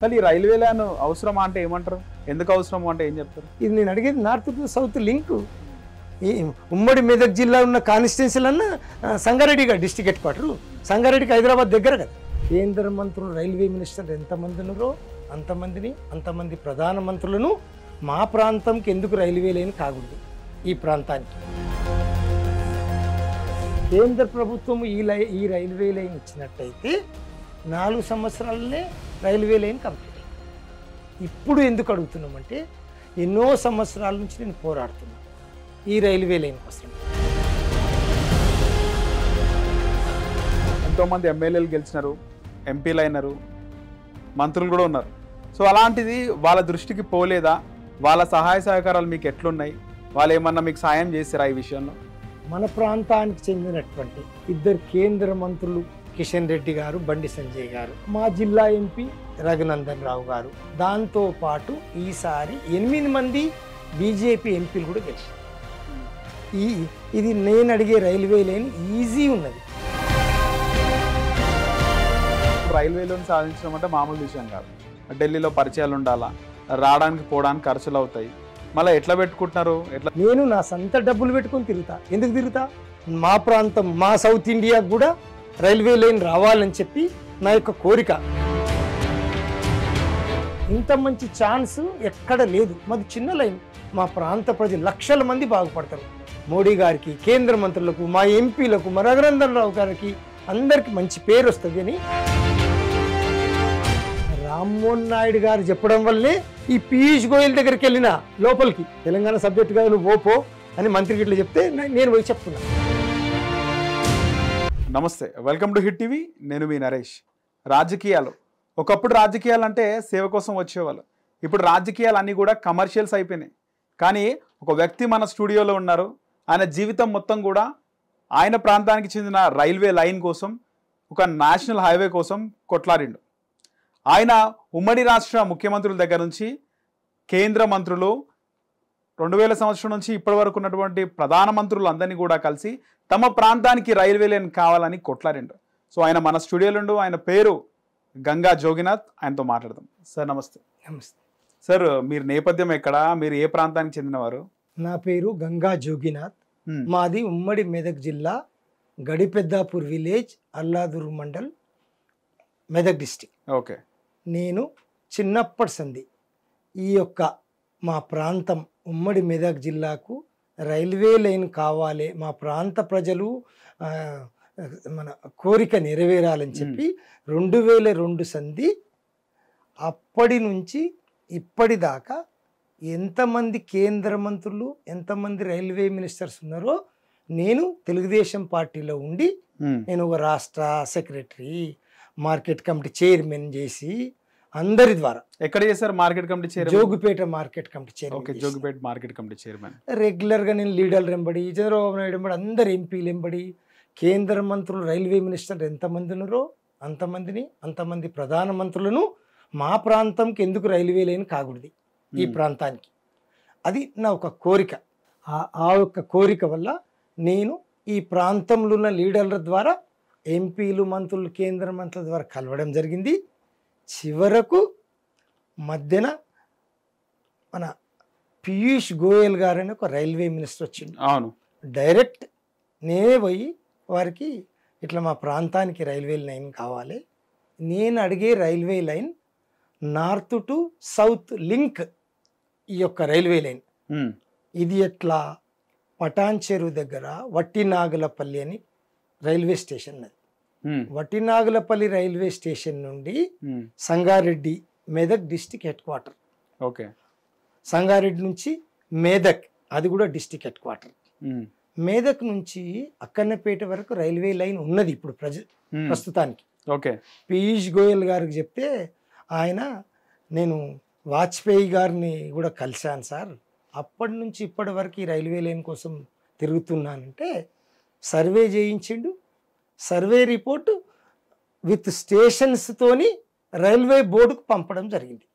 అసలు ఈ railway line అవసరమా అంటే ఏమంటారు? ఎందుకు అవసరము అంటే ఏం చెప్తారు? ఇది నేను అడిగేది నార్త్ టు సౌత్ లింక్. ఈ ఉమ్మడి మెదక్ జిల్లా ఉన్న కాన్స్టిట్యున్సీలన్నా సంగారెడ్డిగా డిస్టిక్ హెడ్ క్వార్టర్. సంగారెడ్డికి హైదరాబాద్ దగ్గర కదా. కేంద్ర మంత్రులు రైల్వే మినిస్టర్ ఎంతమంది ఉన్నారో అంతమంది ప్రధాన మంత్రులను మా ప్రాంతంకి ఎందుకు రైల్వే లైన్ కాకూడదు, ఈ ప్రాంతానికి కేంద్ర ప్రభుత్వం ఈ రైల్వే లైన్ ఇచ్చినట్టయితే 4 సంవత్సరాలనే రైల్వే లైన్ కంప్లీట్ అయింది. ఇప్పుడు ఎందుకు అడుగుతున్నామంటే ఎన్నో సంవత్సరాల నుంచి నేను పోరాడుతున్నాను ఈ రైల్వే లైన్ కోసం. ఎంతోమంది ఎమ్మెల్యేలు గెలిచినారు, ఎంపీలు అయినారు, మంత్రులు కూడా ఉన్నారు. సో అలాంటిది వాళ్ళ దృష్టికి పోలేదా? వాళ్ళ సహాయ సహకారాలు మీకు ఎట్లున్నాయి? వాళ్ళు ఏమన్నా మీకు సాయం చేశారా ఈ విషయంలో? మన ప్రాంతానికి చెందినటువంటి 2 కేంద్ర మంత్రులు కిషన్ రెడ్డి గారు, బండి సంజయ్ గారు, మా జిల్లా ఎంపీ రఘునందన్ రావు గారు, దాంతోపాటు ఈసారి 8 మంది బీజేపీ ఎంపీలు కూడా గెలిచారు. ఇది నేను అడిగే రైల్వే లైన్ ఈజీ ఉన్నది. రైల్వేలో సాధించడం అంటే మామూలు విషయం కాదు. ఢిల్లీలో పరిచయాలు ఉండాలా, రావడానికి పోవడానికి ఖర్చులు అవుతాయి. మళ్ళీ ఎట్లా పెట్టుకుంటున్నారు? నేను నా సొంత డబ్బులు పెట్టుకొని తిరుగుతా. ఎందుకు తిరుగుతా? మా ప్రాంతం, మా సౌత్ ఇండియాకు కూడా రైల్వే లైన్ రావాలని చెప్పి నా యొక్క కోరిక. ఇంత మంచి ఛాన్స్ ఎక్కడ లేదు. మాది చిన్న లైన్. మా ప్రాంత ప్రజలు లక్షల మంది బాగుపడతారు. మోడీ గారికి, కేంద్ర మంత్రులకు, మా ఎంపీలకు, మా రఘునందన్ రావు గారికి అందరికి మంచి పేరు వస్తుంది అని రామ్మోహన్ నాయుడు గారు చెప్పడం వల్లే ఈ పీయూష్ గోయల్ దగ్గరికి వెళ్ళిన లోపలికి. తెలంగాణ సబ్జెక్ట్ కాదు, నువ్వు ఓపో అని మంత్రికి ఇట్లా చెప్తే నేను పోయి చెప్తున్నా. నమస్తే, వెల్కమ్ టు హిట్ టీవీ. నేను మీ నరేష్. రాజకీయాలు ఒకప్పుడు రాజకీయాలు అంటే సేవ కోసం వచ్చేవాళ్ళు. ఇప్పుడు రాజకీయాలు అన్నీ కూడా కమర్షియల్స్ అయిపోయినాయి. కానీ ఒక వ్యక్తి మన స్టూడియోలో ఉన్నారు. ఆయన జీవితం మొత్తం కూడా ఆయన ప్రాంతానికి చెందిన రైల్వే లైన్ కోసం, ఒక నేషనల్ హైవే కోసం కొట్లాడిండు. ఆయన ఉమ్మడి రాష్ట్ర ముఖ్యమంత్రుల దగ్గర నుంచి కేంద్ర మంత్రులు, 2000 సంవత్సరం నుంచి ఇప్పటి వరకు ఉన్నటువంటి ప్రధానమంత్రులు అందరినీ కూడా కలిసి తమ ప్రాంతానికి రైల్వే లైన్ కావాలని కొట్లాడిండు. సో ఆయన మన స్టూడియోలో ఉండు. ఆయన పేరు గంగా జోగినాథ్. ఆయనతో మాట్లాడదాం. సార్ నమస్తే. నమస్తే సార్, మీరు నేపథ్యం ఎక్కడ? మీరు ఏ ప్రాంతానికి చెందినవారు? నా పేరు గంగా జోగినాథ్. మాది ఉమ్మడి మెదక్ జిల్లా, Gadipeddapur village, Alladur mandal, Medak district. Okay. నేను చిన్నప్పటి సంది ఈ యొక్క మా ప్రాంతం ఉమ్మడి మెదక్ జిల్లాకు రైల్వే లైన్ కావాలి, మా ప్రాంత ప్రజలు మన కోరిక నెరవేరాలని చెప్పి 2002 సంది అప్పటి నుంచి ఇప్పటిదాకా ఎంతమంది కేంద్ర మంత్రులు, ఎంతమంది రైల్వే మినిస్టర్స్ ఉన్నారో నేను తెలుగుదేశం పార్టీలో ఉండి నేను ఒక రాష్ట్ర సెక్రటరీ, మార్కెట్ కమిటీ చైర్మన్ చేసి అందరి ద్వారా. ఎక్కడ చేశారు market committee chairman? Jogupeta market committee chairman. Okay, Jogupeta market committee chairman. రెగ్యులర్గా నేను లీడర్లు ఎంబడి, చంద్రబాబు నాయుడు ఎంబడి, అందరు ఎంపీలు ఎంబడి, కేంద్ర మంత్రులు, రైల్వే మినిస్టర్ ఎంతమంది ఉన్నారో అంతమంది ప్రధాన మంత్రులను మా ప్రాంతంకి ఎందుకు రైల్వే లైన్ కాకూడదు, ఈ ప్రాంతానికి. అది నా ఒక కోరిక. ఆ యొక్క కోరిక వల్ల నేను ఈ ప్రాంతంలో ఉన్న లీడర్ల ద్వారా, ఎంపీలు, మంత్రులు, కేంద్ర మంత్రుల ద్వారా కలవడం జరిగింది. చివరకు మధ్యన మన పీయూష్ గోయల్ గారు అని ఒక రైల్వే మినిస్టర్ వచ్చింది. అవును. డైరెక్ట్ నేనే పోయి వారికి ఇట్లా మా ప్రాంతానికి రైల్వే లైన్ కావాలి, నేను అడిగే railway line north to south link, ఈ యొక్క రైల్వే లైన్. ఇది ఎట్లా? పటాన్ చెరువు దగ్గర వట్టినాగులపల్లి అని రైల్వే స్టేషన్ అది. వట్టినాగులపల్లి రైల్వే స్టేషన్ నుండి Sangareddy, Medak district head quarter. Okay. Sangareddy నుంచి మెదక్, అది కూడా డిస్టిక్ హెడ్ క్వార్టర్. మెదక్ నుంచి అక్కన్నపేట వరకు రైల్వే లైన్ ఉన్నది ఇప్పుడు ప్రస్తుతానికి. ఓకే. పీయూష్ గోయల్ గారికి చెప్తే ఆయన, నేను వాజ్పేయి గారిని కూడా కలిశాను సార్, అప్పటి నుంచి ఇప్పటి వరకు ఈ రైల్వే లైన్ కోసం తిరుగుతున్నానంటే సర్వే చేయించిండు. సర్వే రిపోర్టు విత్ స్టేషన్స్తోని రైల్వే బోర్డుకు పంపడం జరిగింది.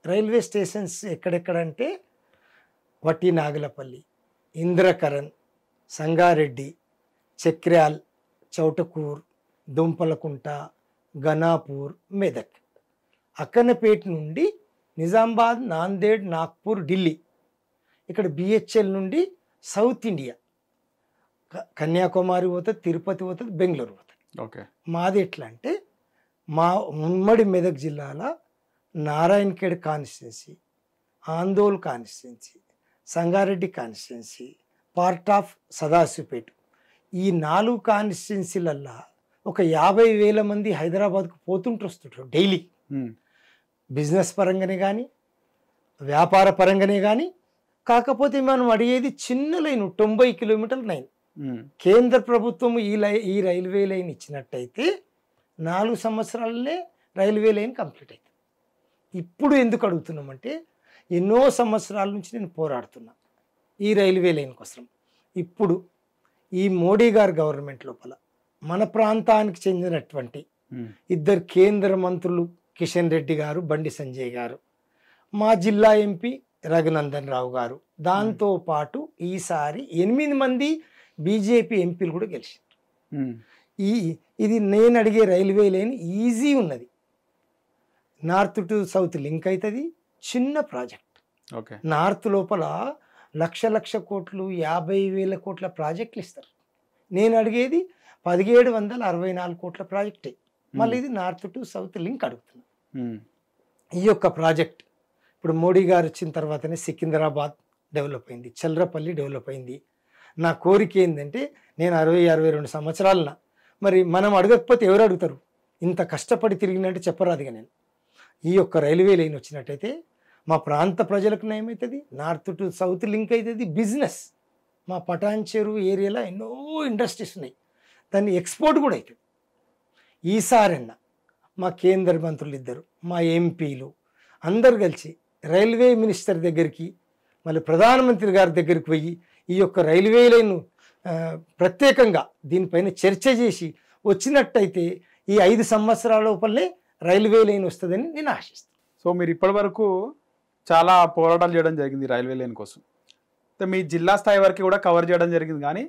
రైల్వే స్టేషన్స్ ఎక్కడెక్కడంటే వట్టినాగులపల్లి, ఇంద్రకరణ్, సంగారెడ్డి, చక్ర్యాల్, చౌటకూర్, దుంపలకుంట, గనాపూర్, మెదక్. అక్కన్నపేట నుండి నిజామాబాద్, నాందేడ్, నాగ్పూర్, ఢిల్లీ, ఇక్కడ బిహెచ్ఎల్ నుండి సౌత్ ఇండియా, కన్యాకుమారి పోతుంది, తిరుపతి పోతుంది, బెంగళూరు పోతుంది. ఓకే. మాది ఎట్లా అంటే మా ఉమ్మడి మెదక్ జిల్లాలో Narayankhed constituency, Andol constituency, Sangareddy constituency, part of Sadashivpet, ఈ 4 కాన్స్టిట్యున్సీలల్లో ఒక 50,000 మంది హైదరాబాద్కు వస్తుంటారు డైలీ. బిజినెస్ పరంగానే కానీ, వ్యాపార పరంగానే కానీ. కాకపోతే మనం అడిగేది చిన్న లైన్, 90 కిలోమీటర్ల లైన్. కేంద్ర ప్రభుత్వం ఈ రైల్వే లైన్ ఇచ్చినట్టయితే 4 సంవత్సరాలనే రైల్వే లైన్ కంప్లీట్ అవుతుంది. ఇప్పుడు ఎందుకు అడుగుతున్నామంటే ఎన్నో సంవత్సరాల నుంచి నేను పోరాడుతున్నా ఈ రైల్వే లైన్ కోసం. ఇప్పుడు ఈ మోడీ గారి గవర్నమెంట్ లోపల మన ప్రాంతానికి చెందినటువంటి 2 కేంద్ర మంత్రులు, కిషన్ రెడ్డి గారు, బండి సంజయ్ గారు, మా జిల్లా ఎంపీ రఘునందన్ రావు గారు, దాంతోపాటు ఈసారి 8 మంది బీజేపీ ఎంపీలు కూడా గెలిచారు. ఇది నేను అడిగే రైల్వే లైన్ ఈజీ ఉన్నది. నార్త్ టు సౌత్ లింక్ అవుతుంది. చిన్న ప్రాజెక్ట్. ఓకే. నార్త్ లోపల లక్ష కోట్లు, 50,000 కోట్ల ప్రాజెక్టులు ఇస్తారు. నేను అడిగేది 1764 కోట్ల ప్రాజెక్టే. మళ్ళీ ఇది నార్త్ టు సౌత్ లింక్ అడుగుతున్నా. ఈ యొక్క ప్రాజెక్ట్ ఇప్పుడు మోడీ గారు వచ్చిన తర్వాతనే సికింద్రాబాద్ డెవలప్ అయింది, చల్రపల్లి డెవలప్ అయింది. నా కోరిక ఏంటంటే నేను 60-62 సంవత్సరాలన మరి మనం అడగకపోతే ఎవరు అడుగుతారు? ఇంత కష్టపడి తిరిగినట్టు చెప్పరాదుగా నేను. ఈ యొక్క రైల్వే లైన్ వచ్చినట్టయితే మా ప్రాంత ప్రజలకు నయమవుతుంది, నార్త్ టు సౌత్ లింక్ అవుతుంది, బిజినెస్. మా పటాన్ చెరువు ఏరియాలో ఎన్నో ఇండస్ట్రీస్ ఉన్నాయి, దాన్ని ఎక్స్పోర్ట్ కూడా అవుతుంది. ఈసారన్న మా కేంద్ర మంత్రులు 2, మా ఎంపీలు అందరు కలిసి రైల్వే మినిస్టర్ దగ్గరికి, మళ్ళీ ప్రధానమంత్రి గారి దగ్గరికి పోయి ఈ యొక్క రైల్వే లైన్ ప్రత్యేకంగా దీనిపైన చర్చ చేసి వచ్చినట్టయితే ఈ 5 సంవత్సరాల లోపలనే రైల్వే లైన్ వస్తుందని నేను ఆశిస్తాను. సో మీరు ఇప్పటి వరకు చాలా పోరాటాలు చేయడం జరిగింది రైల్వే లైన్ కోసం. మీ జిల్లా స్థాయి వరకు కూడా కవర్ చేయడం జరిగింది. కానీ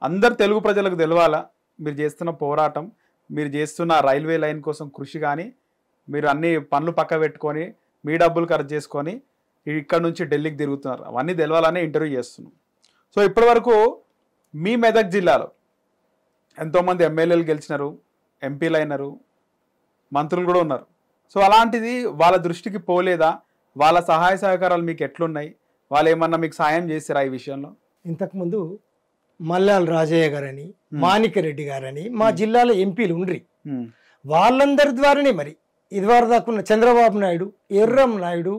అందరు తెలుగు ప్రజలకు తెలవాలా మీరు చేస్తున్న పోరాటం, మీరు చేస్తున్న రైల్వే లైన్ కోసం కృషి. కానీ మీరు అన్ని పనులు పక్క పెట్టుకొని మీ డబ్బులు ఖర్చు చేసుకొని ఇక్కడ నుంచి ఢిల్లీకి తిరుగుతున్నారు, అవన్నీ తెలవాలనే ఇంటర్వ్యూ చేస్తున్నాం. సో ఇప్పటి వరకు మీ మెదక్ జిల్లాలో ఎంతోమంది ఎమ్మెల్యేలు గెలిచినారు, ఎంపీలు అయినారు, మంత్రులు కూడా ఉన్నారు. సో అలాంటిది వాళ్ళ దృష్టికి పోలేదా? వాళ్ళ సహాయ సహకారాలు మీకు ఎట్లున్నాయి? వాళ్ళు ఏమన్నా మీకు సాయం చేశారా ఈ విషయంలో? ఇంతకుముందు మల్లాల్ రాజయ్య గారని, మాణిక్యరెడ్డి గారని మా జిల్లాలో ఎంపీలు ఉండ్రి. వాళ్ళందరి ద్వారానే మరి ఇదివరకు దాకున్న చంద్రబాబు నాయుడు, ఎర్రం నాయుడు,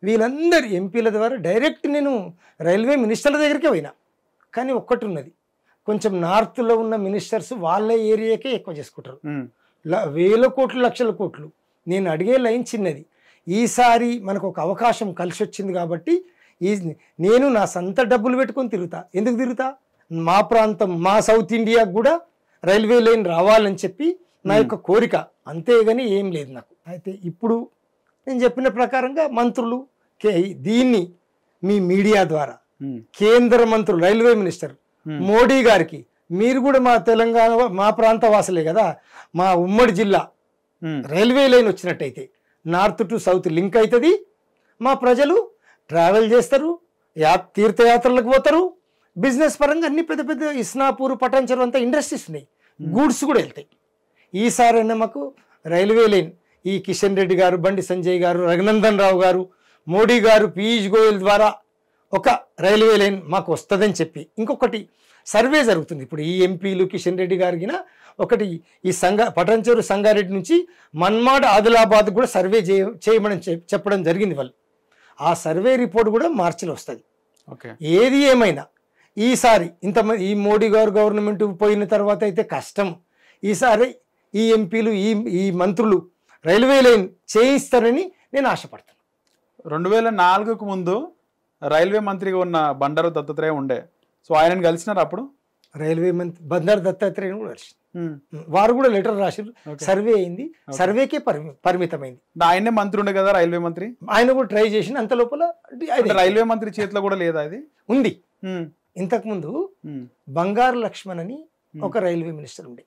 వీళ్ళందరి ఎంపీల ద్వారా డైరెక్ట్ నేను రైల్వే మినిస్టర్ల దగ్గరికే పోయినా. కానీ ఒక్కటి ఉన్నది, కొంచెం నార్త్లో ఉన్న మినిస్టర్స్ వాళ్ళ ఏరియాకే ఎక్కువ చేసుకుంటారు. 1,000 కోట్లు, లక్షల కోట్లు. నేను అడిగే లైన్ చిన్నది. ఈసారి మనకు ఒక అవకాశం కలిసి వచ్చింది కాబట్టి నేను నా సొంత డబ్బులు పెట్టుకొని తిరుగుతా. ఎందుకు తిరుగుతా? మా ప్రాంతం, మా సౌత్ ఇండియాకు కూడా రైల్వే లైన్ రావాలని చెప్పి నా యొక్క కోరిక, అంతేగాని ఏం లేదు నాకు. అయితే ఇప్పుడు నేను చెప్పిన ప్రకారంగా మంత్రులు దీన్ని మీ మీడియా ద్వారా కేంద్ర మంత్రులు, రైల్వే మినిస్టర్ మోడీ గారికి, మీరు కూడా మా తెలంగాణ, మా ప్రాంత వాసులే కదా, మా ఉమ్మడి జిల్లా రైల్వే లైన్ వచ్చినట్టయితే నార్త్ టు సౌత్ లింక్ అవుతుంది. మా ప్రజలు ట్రావెల్ చేస్తారు, తీర్థయాత్రలకు పోతారు, బిజినెస్ పరంగా అన్ని పెద్ద పెద్ద ఇస్నాపూర్, పటాన్ చెరువు అంతా ఇండస్ట్రీస్ ఉన్నాయి, గూడ్స్ కూడా వెళ్తాయి. ఈసారైనా మాకు రైల్వే లైన్ ఈ కిషన్ రెడ్డి గారు, బండి సంజయ్ గారు, రఘునందన్ రావు గారు, మోడీ గారు, పీయూష్ గోయల్ ద్వారా ఒక రైల్వే లైన్ మాకు వస్తుందని చెప్పి, ఇంకొకటి సర్వే జరుగుతుంది ఇప్పుడు ఈ ఎంపీలు కిషన్ రెడ్డి గారికి ఒకటి ఈ పటాన్ చెరువు సంగారెడ్డి నుంచి మన్మాడ్, ఆదిలాబాద్ కూడా సర్వే చేయమని చెప్పడం జరిగింది వాళ్ళు. ఆ సర్వే రిపోర్ట్ కూడా మార్చిలో వస్తుంది. ఏది ఏమైనా ఈసారి ఇంతమంది ఈ మోడీ గారు గవర్నమెంట్ పోయిన తర్వాత అయితే కష్టం. ఈసారి ఈ ఎంపీలు, ఈ మంత్రులు రైల్వే లైన్ చేయిస్తారని నేను ఆశపడతాను. 2004కు ముందు రైల్వే మంత్రిగా ఉన్న బండారు దత్తాత్రేయ ఉండే. సో ఆయనను కలిసినారు అప్పుడు? రైల్వే మంత్రి బండారు దత్తాత్రేయ కూడా కలిసి వారు కూడా లెటర్ రాశారు, సర్వే అయింది, సర్వేకే పరిమితమైంది. ఆయనే మంత్రి ఉండే కదా రైల్వే మంత్రి, ఆయన కూడా ట్రై చేసిన. అంత లోపల రైల్వే మంత్రి చేతిలో కూడా లేదా అది? ఉంది. ఇంతకుముందు బంగారు లక్ష్మణ్ అని ఒక రైల్వే మినిస్టర్ ఉండే,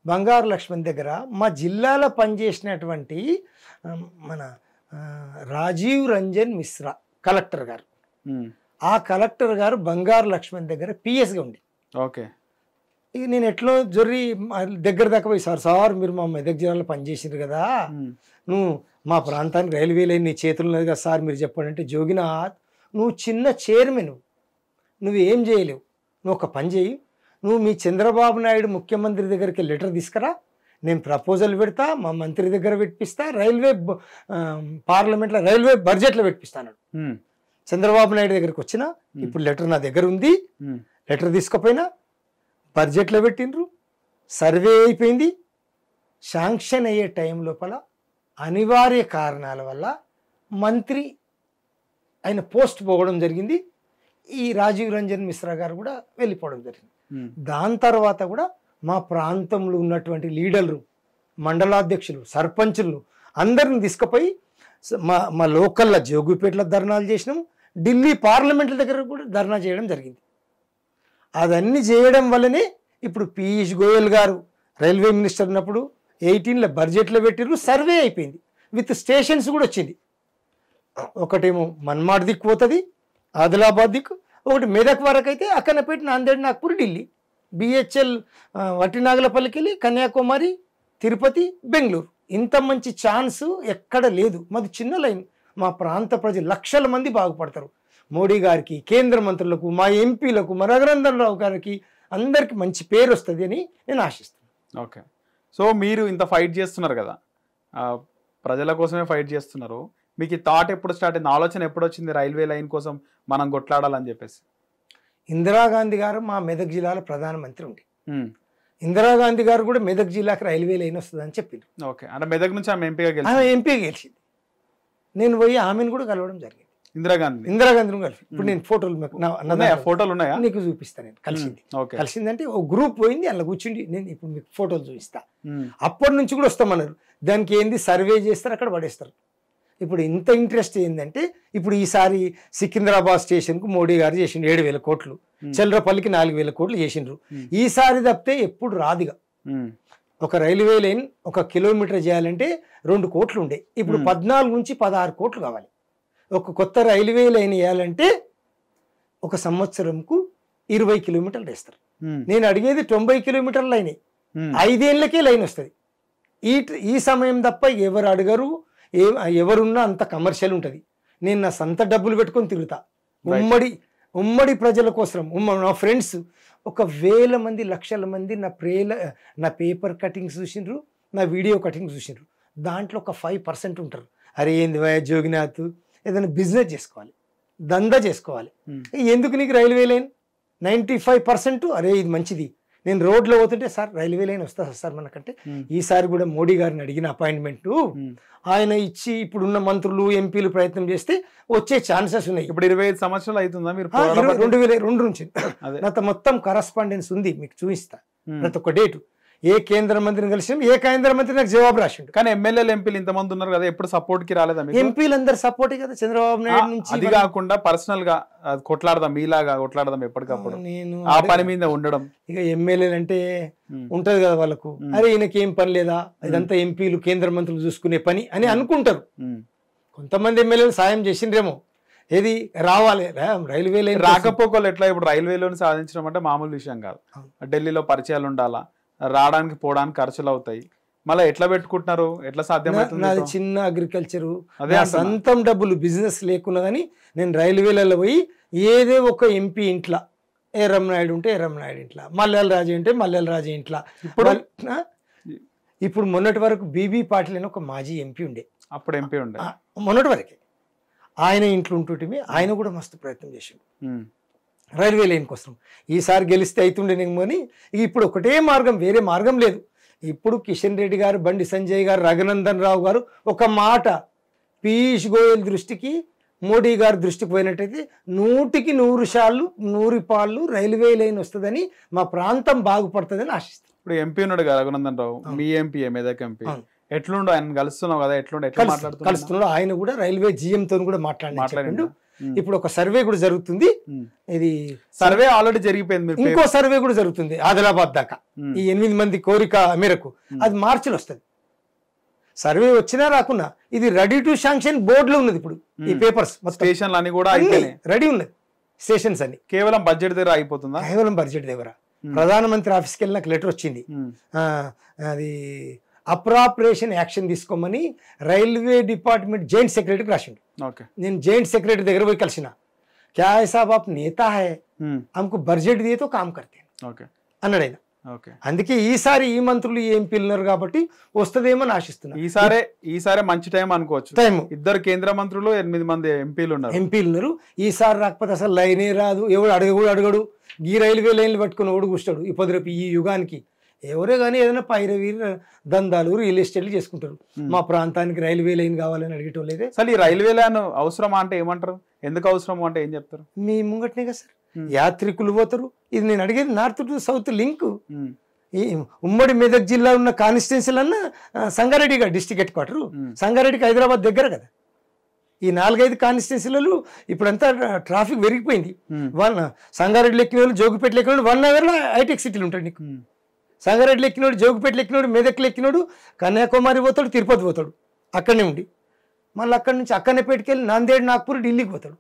బంగారు లక్ష్మణ్ దగ్గర మా జిల్లాలో పనిచేసినటువంటి మన రాజీవ్ రంజన్ మిశ్రా కలెక్టర్ గారు, ఆ కలెక్టర్ గారు బంగారు లక్ష్మణ్ దగ్గర పిఎస్గా ఉండి, ఓకే, ఇక నేను ఎట్లో జొర్రి దగ్గర దాకా పోయి సార్ మీరు మా మెదక్ జిల్లాలో పనిచేసిండ్రు కదా, నువ్వు మా ప్రాంతానికి రైల్వే లైన్ నీ చేతులు ఉన్నది కదా సార్ మీరు చెప్పండి అంటే, జోగినాథ్ నువ్వు చిన్న చైర్మన్, నువ్వు ఏం చేయలేవు, నువ్వు ఒక పని చేయి, నువ్వు మీ చంద్రబాబు నాయుడు ముఖ్యమంత్రి దగ్గరికి లెటర్ తీసుకురా, నేను ప్రపోజల్ పెడతా, మా మంత్రి దగ్గర పెట్టిస్తా, రైల్వే పార్లమెంట్లో రైల్వే బడ్జెట్లో పెట్టిస్తాను. చంద్రబాబు నాయుడు దగ్గరికి వచ్చిన ఇప్పుడు లెటర్ నా దగ్గర ఉంది, లెటర్ తీసుకుపోయినా బడ్జెట్లో పెట్టిండ్రు, సర్వే అయిపోయింది, శాంక్షన్ అయ్యే టైం లోపల అనివార్య కారణాల వల్ల మంత్రి ఆయన పోస్ట్ పోవడం జరిగింది. ఈ రాజీవ్ రంజన్ మిశ్రా గారు కూడా వెళ్ళిపోవడం జరిగింది. దాని తర్వాత కూడా మా ప్రాంతంలో ఉన్నటువంటి లీడర్లు, మండలాధ్యక్షులు, సర్పంచులు అందరిని తీసుకుపోయి మా లోకల్లో జోగిపేటలో ధర్నాలు చేసినాం, ఢిల్లీ పార్లమెంట్ల దగ్గర కూడా ధర్నా చేయడం జరిగింది. అదన్నీ చేయడం వల్లనే ఇప్పుడు పీయూష్ గోయల్ గారు రైల్వే మినిస్టర్ ఉన్నప్పుడు 18లో బడ్జెట్లో పెట్టిర్రు, సర్వే అయిపోయింది, విత్ స్టేషన్స్ కూడా వచ్చింది. ఒకటేమో మన్మాడ్ దిక్కు పోతుంది, ఆదిలాబాద్ దిక్కు, ఒకటి మెదక్ వరకు అయితే అక్కనపేట, నాందేడ్, నాగ్పూర్, ఢిల్లీ, బిహెచ్ఎల్ వట్టినాగలపల్లికి వెళ్ళి కన్యాకుమారి, తిరుపతి, బెంగళూరు. ఇంత మంచి ఛాన్స్ ఎక్కడ లేదు. మాది చిన్న లైన్, మా ప్రాంత ప్రజలు లక్షల మంది బాగుపడతారు. మోడీ గారికి, కేంద్ర మంత్రులకు, మా ఎంపీలకు, మా రఘునందన్ రావు గారికి అందరికి మంచి పేరు వస్తుంది అని నేను ఆశిస్తున్నాను. ఓకే, సో మీరు ఇంత ఫైట్ చేస్తున్నారు కదా, ప్రజల కోసమే ఫైట్ చేస్తున్నారు, మీకు ఈ థాట్ ఎప్పుడు స్టార్ట్ అయింది, ఆలోచన ఎప్పుడు వచ్చింది రైల్వే లైన్ కోసం మనం కొట్లాడాలని చెప్పేసి? ఇందిరాగాంధీ గారు మా మెదక్ జిల్లాలో ప్రధానమంత్రి ఉండి, ఇందిరాగాంధీ గారు కూడా మెదక్ జిల్లాకి రైల్వే లైన్ వస్తుందని చెప్పింది. ఓకే, అంటే మెదక్ నుంచి ఆమె ఎంపీగా గెలిచింది. నేను పోయి ఆమెను కూడా కలవడం జరిగింది, ఇందిరాగాంధీని కలిసి. ఇప్పుడు నేను ఫోటోలు ఉన్నాయా నీకు చూపిస్తాను. నేను కలిసిందంటే ఒక గ్రూప్ పోయింది, అలా కూర్చుండి నేను ఇప్పుడు మీకు ఫోటోలు చూపిస్తా. అప్పటి నుంచి కూడా వస్తామన్నారు, దానికి ఏంది సర్వే చేస్తారు, అక్కడ పడేస్తారు. ఇప్పుడు ఇంత ఇంట్రెస్ట్ ఏంటంటే, ఇప్పుడు ఈసారి సికింద్రాబాద్ స్టేషన్కు మోడీ గారు చేసిండు 7,000 కోట్లు, చల్రపల్లికి 4,000 కోట్లు చేసిండ్రు. ఈసారి తప్పితే ఎప్పుడు రాదుగా. ఒక రైల్వే లైన్ 1 కిలోమీటర్ చేయాలంటే 2 కోట్లు ఉండే, ఇప్పుడు 14 నుంచి 16 కోట్లు కావాలి. ఒక కొత్త రైల్వే లైన్ వేయాలంటే ఒక సంవత్సరంకు 20 కిలోమీటర్లు వేస్తారు. నేను అడిగేది 90 కిలోమీటర్ల లైనే, 5 ఏళ్ళకే లైన్ వస్తుంది. ఈ సమయం తప్ప ఎవరు అడగరు, ఎవరున్నా అంత కమర్షియల్ ఉంటుంది. నేను నా సొంత డబ్బులు పెట్టుకొని తిరుగుతా, ఉమ్మడి ప్రజల కోసం. నా ఫ్రెండ్స్ 1,000 మంది, లక్షల మంది నా పేపర్ కటింగ్స్ చూసిండ్రు, నా వీడియో కటింగ్స్ చూసిండ్రు. దాంట్లో ఒక 5% ఉంటారు, అరే ఏంది వయ జోగినాథ్ ఏదైనా బిజినెస్ చేసుకోవాలి, దందా చేసుకోవాలి, ఎందుకు నీకు రైల్వే లైన్? 95% అరే ఇది మంచిది. నేను రోడ్లో పోతుంటే సార్ రైల్వే లైన్ వస్తా సార్ మనకంటే, ఈసారి కూడా మోడీ గారిని అడిగిన అపాయింట్మెంట్ ఆయన ఇచ్చి ఇప్పుడున్న మంత్రులు, ఎంపీలు ప్రయత్నం చేస్తే వచ్చే ఛాన్సెస్ ఉన్నాయి. ఇప్పుడు 25 సంవత్సరాలు అవుతుందా మీరు? 2002 నుంచి నాతో మొత్తం కరస్పాండెన్స్ ఉంది, మీకు చూపిస్తా. ప్రతి ఒక్క డేటు ఏ కేంద్ర మంత్రిని కలిసినాం, ఏ కేంద్ర మంత్రి నాకు జవాబు రాసిండు. కానీ ఎమ్మెల్యేలు, ఎంపీలు ఇంతమంది ఉన్నారు కదా, ఎప్పుడు సపోర్ట్ కి రాలేదా? ఎంపీలు అందరు సపోర్ట్ కదా చంద్రబాబు నాయుడు నుంచి. అది కాకుండా పర్సనల్ గా కొట్లాడదాం, మీలాగా కొట్లాడదాం ఎప్పటికప్పుడు, నేను ఆ పని మీద ఉండడం. ఇక ఎమ్మెల్యేలు అంటే ఉంటది కదా వాళ్ళకు, అరే ఈయనకి ఏం పని లేదా, ఇదంతా ఎంపీలు కేంద్ర మంత్రులు చూసుకునే పని అని అనుకుంటారు. కొంతమంది ఎమ్మెల్యేలు సాయం చేసిండ్రేమో, ఏది రావాలి రైల్వే లైన్ రాకపోకలు ఎట్లా? ఇప్పుడు రైల్వేలోని సాధించడం అంటే మామూలు విషయం కాదు. ఢిల్లీలో పరిచయాలు ఉండాలా, రావడానికి పోవడానికి ఖర్చులు అవుతాయి, మళ్ళీ ఎట్లా పెట్టుకుంటున్నారు, ఎట్లా సాధ్యమవుతుంది? నాది చిన్న అగ్రికల్చరు, సొంతం డబ్బులు బిజినెస్ లేకున్నా కానీ నేను రైల్వేలలో పోయి ఏదో ఒక ఎంపీ ఇంట్లో, ఎర్రంనాయుడు ఉంటే ఎర్రంనాయుడు ఇంట్లో, మల్లెల రాజు ఉంటే మల్లెల రాజు ఇంట్లో. ఇప్పుడు మొన్నటి వరకు బీబీ పాటిల్ అని ఒక మాజీ ఎంపీ ఉండే, అప్పుడు ఎంపీ ఉండే, మొన్నటి వరకే ఆయన ఇంట్లో ఉంటుంటే ఆయన కూడా మస్తు ప్రయత్నం చేసిండు రైల్వే లైన్ కోసం. ఈసారి గెలిస్తే అవుతుండేనేమో అని ఇప్పుడు ఒకటే మార్గం, వేరే మార్గం లేదు. ఇప్పుడు కిషన్ రెడ్డి గారు, బండి సంజయ్ గారు, రఘునందన్ రావు గారు ఒక మాట పీయూష్ గోయల్ దృష్టికి, మోడీ గారి దృష్టికి పోయినట్టయితే 100కి 100 పాళ్ళు రైల్వే లైన్ వస్తుందని, మా ప్రాంతం బాగుపడుతుందని ఆశిస్తాం. ఇప్పుడు ఎంపీ ఉన్నాడు కదా రఘునందన్ రావు, మీ ఎంపీ, మెదక్ ఎంపీ, ఎట్లుండో ఆయన కలుస్తున్నావు కదా, ఎట్లా కలుస్తున్నాడు. ఆయన కూడా రైల్వే జీఎంతో కూడా మాట్లాడిండు, ఇప్పుడు ఒక సర్వే కూడా జరుగుతుంది. ఇది సర్వే ఆల్రెడీ జరిగిపోయింది. ఇంకో సర్వే కూడా జరుగుతుంది ఆదిలాబాద్ దాకా. ఈ 8 మంది కోరిక మేరకు అది మార్చిలో వస్తుంది. సర్వే వచ్చినా రాకున్నా ఇది రెడీ టు శాంక్షన్ బోర్డులో ఉన్నది. ఇప్పుడు ఈ పేపర్స్ స్టేషన్లు అన్ని కూడా రెడీ ఉన్నది. స్టేషన్స్ అన్ని కేవలం బడ్జెట్ దగ్గర అయిపోతుందా? కేవలం బడ్జెట్ దగ్గర. ప్రధానమంత్రి ఆఫీస్కి వెళ్ళి నాకు లెటర్ వచ్చింది. అది అప్రాపరేషన్ యాక్షన్ తీసుకోమని రైల్వే డిపార్ట్మెంట్ జాయింట్ సెక్రటరీకి రాసిండు. నేను జాయింట్ సెక్రటరీ దగ్గర పోయి కలిసిన. క్యా హై సాబ్ ఆప్ నేతా హై, హమ్కు బడ్జెట్ దియే తో కామ్ కర్తే అన్నాడు ఆయన. అందుకే ఈసారి ఈ మంత్రులు ఈ ఎంపీలు ఉన్నారు కాబట్టి వస్తుందేమో ఆశిస్తున్నా. ఈసారి మంచి టైం అనుకోవచ్చు. టైం 2 కేంద్ర మంత్రులు 8 మంది ఎంపీలు ఉన్నారు. ఈసారి రాకపోతే అసలు లైనే రాదు. ఎవడు అడగడు. ఈ రైల్వే లైన్లు పట్టుకుని ఓడు కూర్చాడు. ఇప్పుడు రేపు ఈ యుగానికి ఎవరే కానీ ఏదైనా పైరవీ దందాలు రియల్ ఎస్టేట్లు చేసుకుంటారు. మా ప్రాంతానికి రైల్వే లైన్ కావాలని అడిగటం లేదే. అసలు ఈ రైల్వే లైన్ అవసరమా అంటే ఏమంటారు? ఎందుకు అవసరం అంటే ఏం చెప్తారు? మీ ముంగట్నే కదా సార్ యాత్రికులు పోతారు. ఇది నేను అడిగేది నార్త్ టు సౌత్ లింక్. ఈ ఉమ్మడి మెదక్ జిల్లా ఉన్న కాన్స్టిట్యున్సీలన్నా సంగారెడ్డిగా డిస్ట్రిక్ట్ హెడ్ క్వార్టర్. సంగారెడ్డికి హైదరాబాద్ దగ్గర కదా. ఈ 4-5 కాన్స్టిట్యున్సీలలో ఇప్పుడంతా ట్రాఫిక్ పెరిగిపోయింది. సంగారెడ్డిలో ఎక్కిన వాళ్ళు జోగిపేటలో ఎక్కిన 1 అవర్లో హైటెక్ సిటీలు ఉంటాడు. నీకు సంగారెడ్డిలో ఎక్కినోడు, జోగిపేటలో ఎక్కినోడు, మెదక్లో ఎక్కినోడు కన్యాకుమారి పోతాడు, తిరుపతి పోతాడు. అక్కడనే ఉండి మళ్ళీ అక్కడి నుంచి అక్కడనేపేటకి వెళ్ళి నాందేడ్, నాగ్పూర్, ఢిల్లీకి పోతాడు.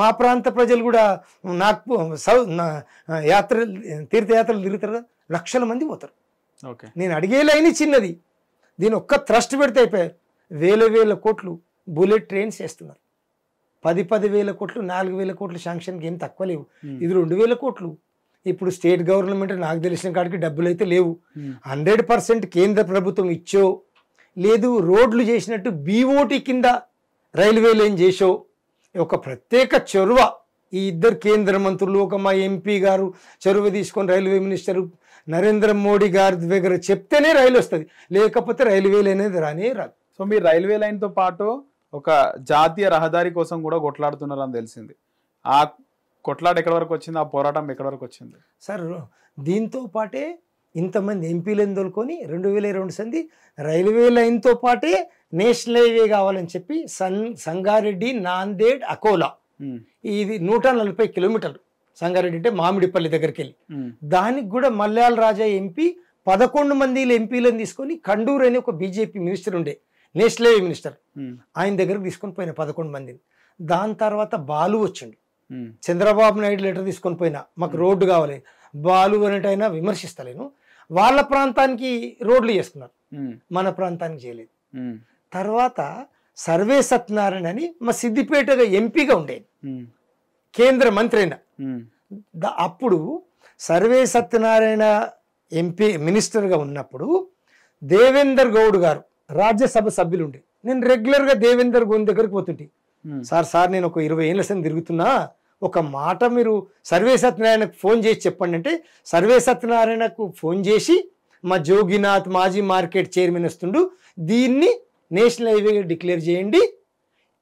మా ప్రాంత ప్రజలు కూడా తీర్థయాత్రలు తిరుగుతారు కదా, లక్షల మంది పోతారు. నేను అడిగే లైన్ చిన్నది. దీని ఒక్క థ్రస్ట్ పెడితే అయిపోయారు. వేల కోట్లు బుల్లెట్ ట్రైన్స్ వేస్తున్నారు. 10,000 కోట్లు, 4,000 కోట్లు శాంక్షన్కి ఏం తక్కువ లేవు. ఇది 2,000 కోట్లు. ఇప్పుడు స్టేట్ గవర్నమెంట్ నాకు తెలిసిన కాడికి డబ్బులు అయితే లేవు. 100% కేంద్ర ప్రభుత్వం ఇచ్చో లేదు రోడ్లు చేసినట్టు బీఓటీ కింద రైల్వే లైన్ చేసో ఒక ప్రత్యేక చొరవ ఈ 2 కేంద్ర మంత్రులు, ఒక మా ఎంపీ గారు చొరవ తీసుకొని రైల్వే మినిస్టర్ నరేంద్ర మోడీ గారి దగ్గర చెప్తేనే రైలు వస్తుంది. లేకపోతే రైల్వే లైన్ అనేది రాదు. సో మీరు రైల్వే లైన్తో పాటు ఒక జాతీయ రహదారి కోసం కూడా కొట్లాడుతున్నారు అని తెలిసింది. ఆ కొట్లాట ఎక్కడి వరకు వచ్చింది? ఆ పోరాటం ఎక్కడి వరకు వచ్చింది? సార్ దీంతో పాటే ఇంతమంది ఎంపీలను తోలుకొని 2022 సంది రైల్వే లైన్తో పాటే నేషనల్ హైవే కావాలని చెప్పి సంగారెడ్డి, నాందేడ్, అకోలా ఇది 140 కిలోమీటర్లు. సంగారెడ్డి అంటే మామిడిపల్లి దగ్గరికి వెళ్ళి దానికి కూడా మల్యాల రాజా ఎంపీ 11 మంది ఎంపీలను తీసుకొని కండూరు అని ఒక బీజేపీ మినిస్టర్ ఉండే, నేషనల్ హైవే మినిస్టర్, ఆయన దగ్గరకు తీసుకొని పోయిన 11 మందిని. దాని తర్వాత బాలు వచ్చిండు. చంద్రబాబు నాయుడు లెటర్ తీసుకొని పోయినా మాకు రోడ్డు కావాలి. బాలు అనేటైనా విమర్శిస్తలేను. వాళ్ళ ప్రాంతానికి రోడ్లు చేస్తున్నారు, మన ప్రాంతానికి చేయలేదు. తర్వాత సర్వే సత్యనారాయణ అని మా సిద్దిపేటగా ఎంపీగా ఉండేది, కేంద్ర మంత్రి అయినా. అప్పుడు సర్వే సత్యనారాయణ ఎంపీ మినిస్టర్గా ఉన్నప్పుడు దేవేందర్ గౌడ్ గారు రాజ్యసభ సభ్యులు ఉండే. నేను రెగ్యులర్గా దేవేందర్ గౌడ్ దగ్గరికి పోతుంటే, సార్ నేను ఒక 20 ఏళ్ళ సంది తిరుగుతున్నా, ఒక మాట మీరు సర్వే సత్యనారాయణకు ఫోన్ చేసి చెప్పండి అంటే సర్వే సత్యనారాయణకు ఫోన్ చేసి మా జోగినాథ్ మాజీ మార్కెట్ చైర్మన్ వస్తుండు, దీన్ని నేషనల్ హైవే డిక్లేర్ చేయండి.